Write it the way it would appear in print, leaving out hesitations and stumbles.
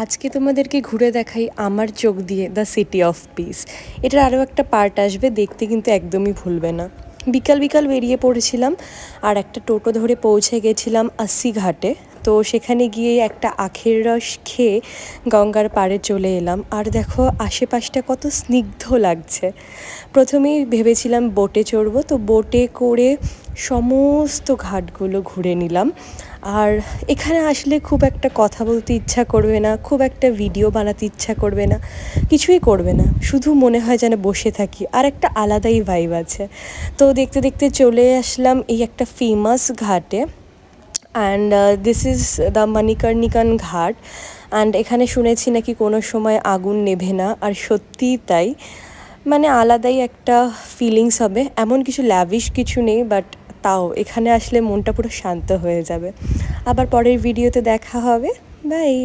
আজকে তোমাদেরকে ঘুরে দেখাই আমার চোখ দিয়ে দ্য সিটি অফ পিস। এটার আরও একটা পার্ট আসবে, দেখতে কিন্তু একদমই ভুলবে না। বিকাল বিকাল বেরিয়ে পড়েছিলাম আর একটা টোটো ধরে পৌঁছে গেছিলাম ৮০ ঘাটে। তো সেখানে গিয়ে একটা আখের রস খেয়ে গঙ্গার পাড়ে চলে এলাম। আর দেখো আশেপাশটা কত স্নিগ্ধ লাগছে। প্রথমেই ভেবেছিলাম বোটে চড়বো, তো বোটে করে সমস্ত ঘাটগুলো ঘুরে নিলাম। আর এখানে আসলে খুব একটা কথা বলতে ইচ্ছা করবে না, খুব একটা ভিডিও বানাতে ইচ্ছা করবে না, কিছুই করবে না, শুধু মনে হয় যেন বসে থাকি। আর একটা আলাদাই ভাইব আছে। তো দেখতে দেখতে চলে আসলাম এই একটা ফেমাস ঘাটে, অ্যান্ড দিস ইজ দ্য মণিকর্ণিকান ঘাট। অ্যান্ড এখানে শুনেছি নাকি কোনো সময় আগুন নেভে না, আর সত্যিই তাই। মানে আলাদাই একটা ফিলিংস হবে। এমন কিছু ল্যাভিশ কিছু নেই, বাট তাও এখানে আসলে মনটা পুরো শান্ত হয়ে যাবে। আবার পরের ভিডিওতে দেখা হবে। বাই।